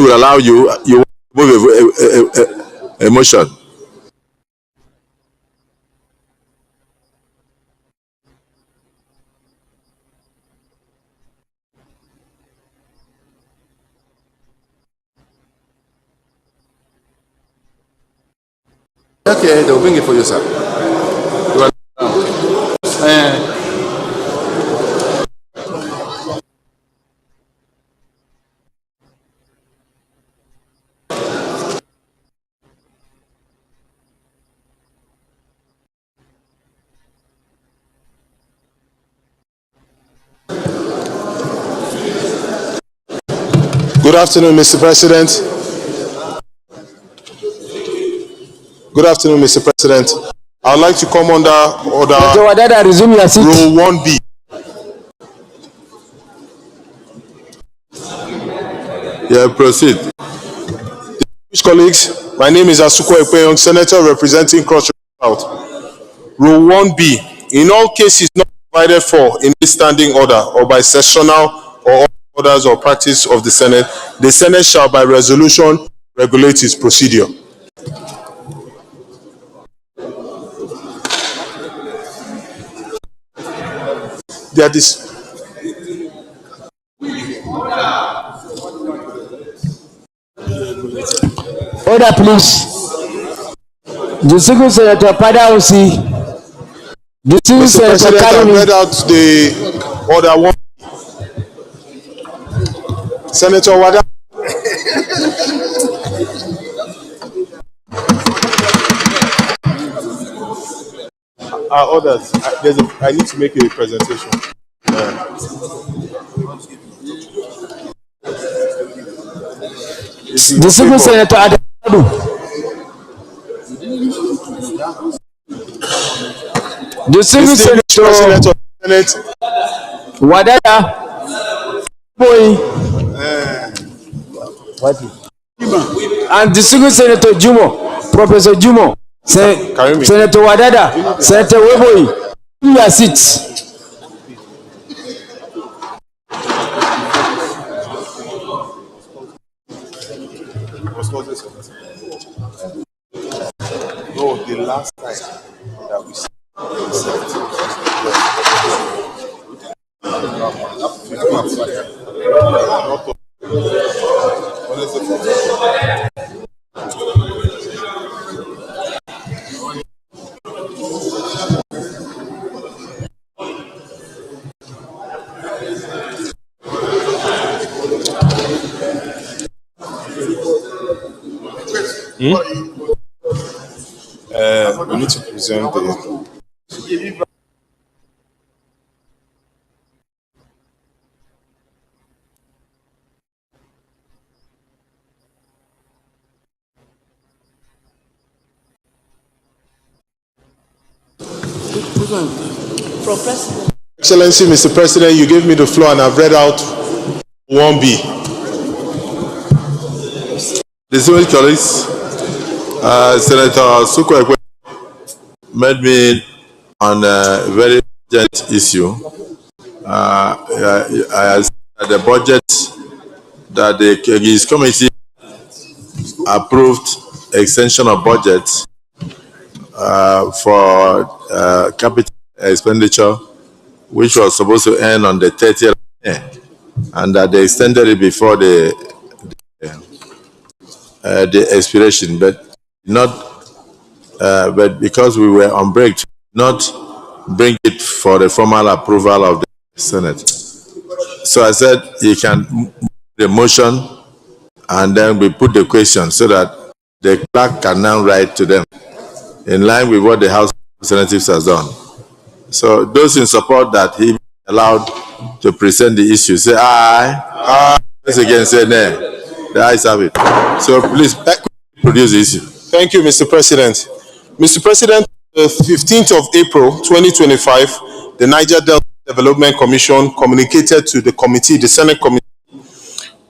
will allow you, you move a motion. Okay, they'll bring it for you, sir. Good afternoon, Mr. President. Good afternoon, Mr. President. I would like to come under order resume your seat. Rule 1B. Yeah, proceed. Colleagues, my name is Asuko Ekpeyong, Senator representing Cross South. Rule 1B. In all cases not provided for in this standing order or by sessional or orders or practice of the Senate shall by resolution regulate its procedure. That is Order, please. Distinguished Senator Padausi. Distinguished Mr. Senator President, I Karimi. read out the order 1. Senator Wada. Orders. I need to make a presentation. Distinguished Senator Adadu. Distinguished Senator Senate. Wadada. Boy. And Distinguished Senator Jumo, Professor Jumo, Senator Wadada, Senator Weboy, your seats. No, the last time that we we need to present the Excellency, Mr. President, you gave me the floor and I've read out 1B. Distinguished colleagues, Senator Suko Ekwe made me on a very urgent issue. I the budget that his committee approved extension of budget for capital expenditure, which was supposed to end on the 30th of May, and that they extended it before the expiration, but because we were on break, not bring it for the formal approval of the Senate. So I said you can move the motion and then we put the question so that the clerk can now write to them in line with what the House of Representatives has done. So those in support that he be allowed to present the issue, say aye. Aye. Once again, say nay. The ayes have it. So please produce the issue. Thank you, Mr. President. Mr. President, the 15th of April, 2025, the Niger Delta Development Commission communicated to the committee, the Senate Committee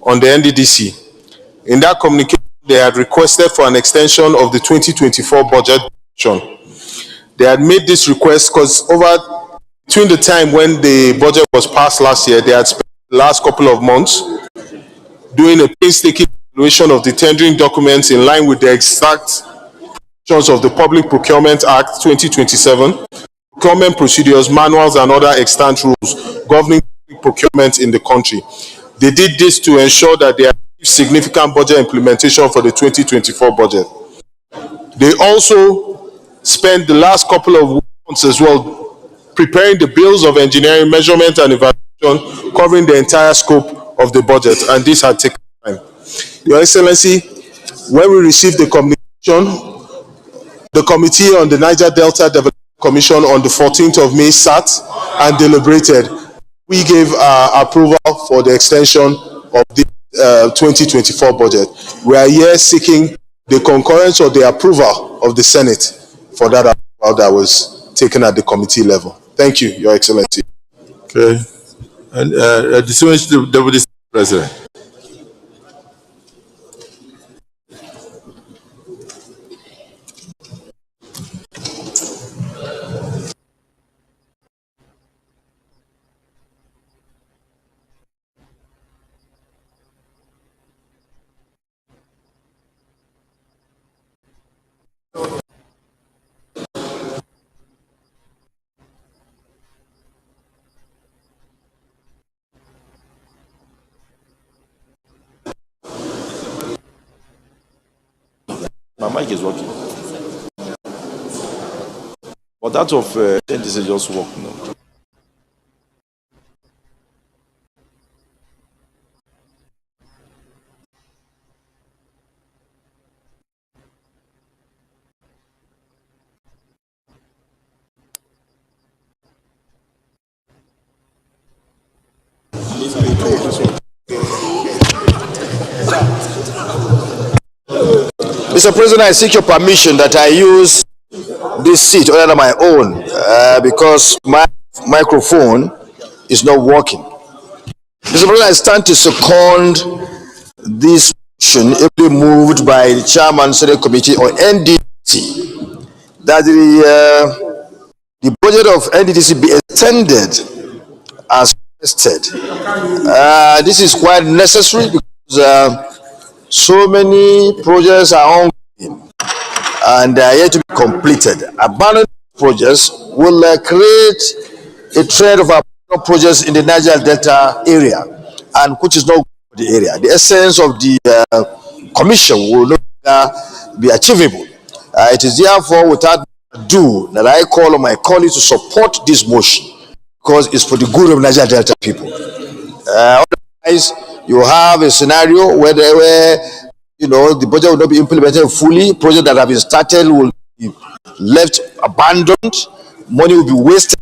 on the NDDC. In that communication, they had requested for an extension of the 2024 budget. They had made this request because between the time when the budget was passed last year, they had spent the last couple of months doing a painstaking evaluation of the tendering documents in line with the exact provisions of the Public Procurement Act 2027, procurement procedures, manuals, and other extant rules governing public procurement in the country. They did this to ensure that they achieve significant budget implementation for the 2024 budget. They also spent the last couple of months as well preparing the bills of engineering, measurement, and evaluation covering the entire scope of the budget, and this had taken time. Your Excellency, when we received the communication, the Committee on the Niger Delta Development Commission on the 14th of May sat and deliberated. We gave approval for the extension of the 2024 budget. We are here seeking the concurrence or the approval of the Senate for that approval that was taken at the committee level. Thank you, Your Excellency. Okay. And distinguished Deputy President. My mic is working. But that of this is just working now. Mr. President, I seek your permission that I use this seat other than my own because my microphone is not working. Mr. President, I stand to second this motion ably moved by the Chairman Senate Committee on NDTC that the budget of NDTC be extended as requested. This is quite necessary because so many projects are ongoing and they are yet to be completed. Abandoned projects will create a trend of abandoned projects in the Niger Delta area, and which is not good for the area. The essence of the commission will no longer be achievable. It is therefore without ado that I call on my colleagues to support this motion because it's for the good of Niger Delta people. Otherwise, you have a scenario where the budget will not be implemented fully. Projects that have been started will be left abandoned. Money will be wasted,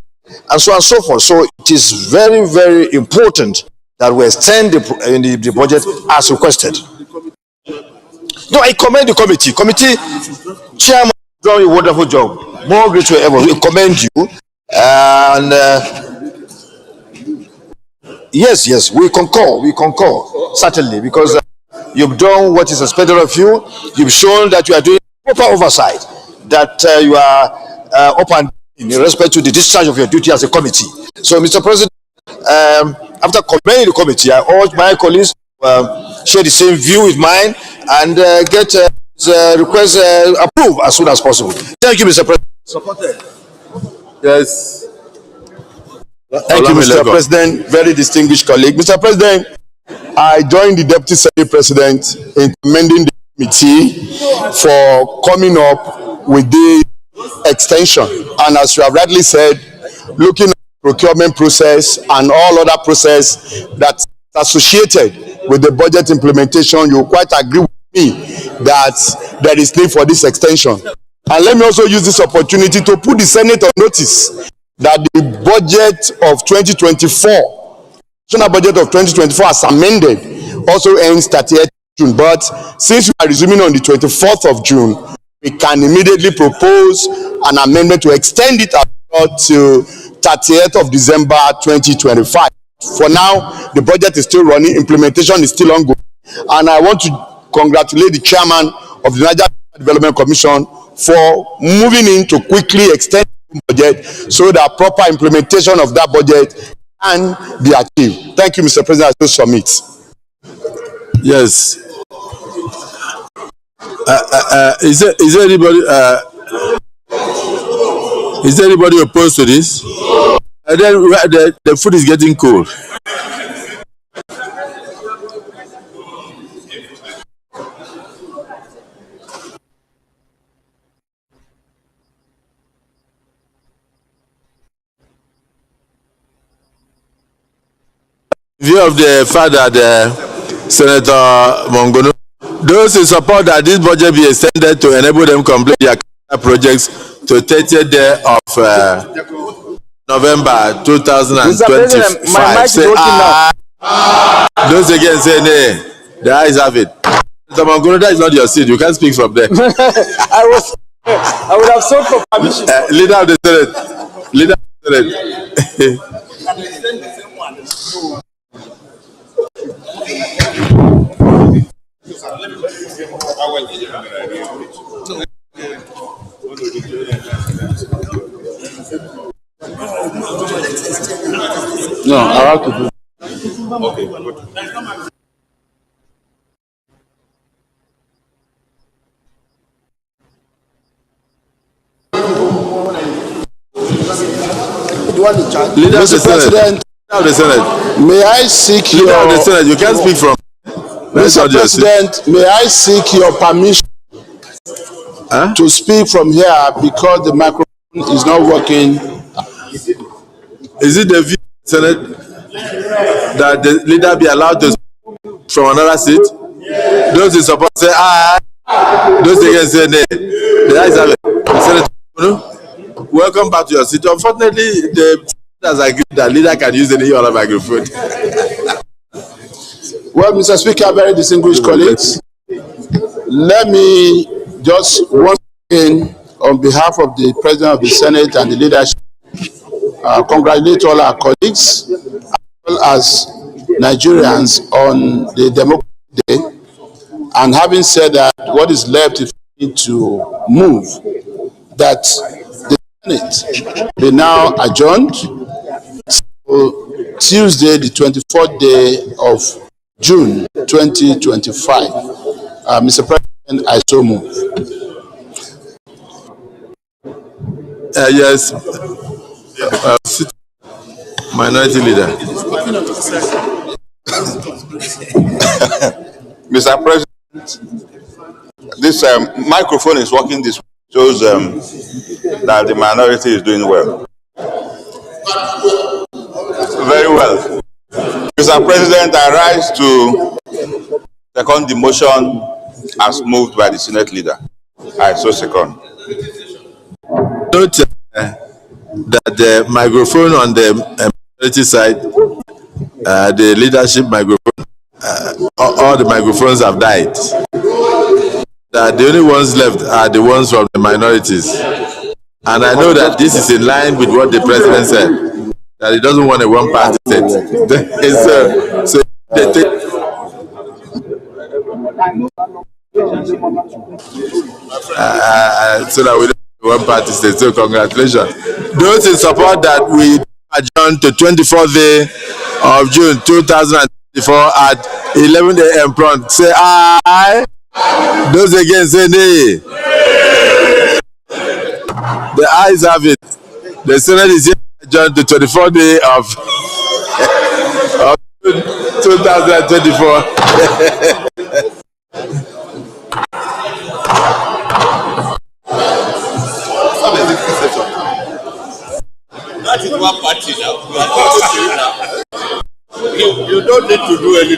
and so on and so forth. So it is very, very important that we extend the budget as requested. No, I commend the committee. Committee chairman done a wonderful job. More grateful ever. We commend you. And yes, we concur. Certainly, because you've done what is expected of you. You've shown that you are doing proper oversight, that you are up and in respect to the discharge of your duty as a committee. So, Mr. President, after commending the committee, I urge my colleagues to share the same view with mine and get the request approved as soon as possible. Thank you, Mr. President. Supported. Yes. Thank you, Mr. President. Very distinguished colleague. Mr. President, I joined the Deputy Senate President in commending the committee for coming up with the extension. And as you have rightly said, looking at the procurement process and all other process that's associated with the budget implementation, you quite agree with me that there is need for this extension. And let me also use this opportunity to put the Senate on notice that the budget of 2024, national budget of 2024 as amended, also ends 30th June. But since we are resuming on the 24th of June, we can immediately propose an amendment to extend it to 30th of December 2025. For now, the budget is still running, implementation is still ongoing, and I want to congratulate the chairman of the Niger Development Commission for moving in to quickly extend the budget so that proper implementation of that budget can be achieved. Thank you, Mr. President. I still submit. Yes. Is there anybody? Is there anybody opposed to this? And then the food is getting cold. In view of the fact that Senator Mongono, those who support that this budget be extended to enable them complete their projects to 30th day of November 2025. Say aye. Those again say nay. The ayes have it. Senator Mongono, that is not your seat. You can't speak from there. I would have sought for permission. Leader of the Senate. Leader of the Senate. No, I have to do. Okay. Leader of the Senate. Of the Senate. May I seek Leader your... of the Senate, you can't speak from... Mr. President, may I seek your permission to speak from here because the microphone is not working. Is it the view of the Senate that the leader be allowed to speak from another seat? Those who support say aye. Those against say nay. The ayes have it. Senator, welcome back to your seat. Unfortunately, the has agreed that leader can use any other microphone. Well, Mr. Speaker, very distinguished colleagues, let me just once again, on behalf of the President of the Senate and the leadership, congratulate all our colleagues, as well as Nigerians on the Democratic Day. And having said that, what is left if we need to move, that the Senate be now adjourned Tuesday, the 24th day of June 2025. Mr. President, I so move. Yes. Minority Leader. Mr. President, this microphone is working. This shows that the minority is doing well. Very well. Mr. President, I rise to second the motion as moved by the Senate leader. I so second. Note that the microphone on the minority side, the leadership microphone, all the microphones have died. That the only ones left are the ones from the minorities. And I know that this is in line with what the president said, that he doesn't want a one-party state. So they take so that we don't have a one-party state. So congratulations. Those in support that we adjourn to 24th day of June 2024 at 11 a.m. prompt, say aye. Those against say nay. The ayes have it. The Senate is here adjourned to 24th day of 2024. That is one party now. You don't need to do anything.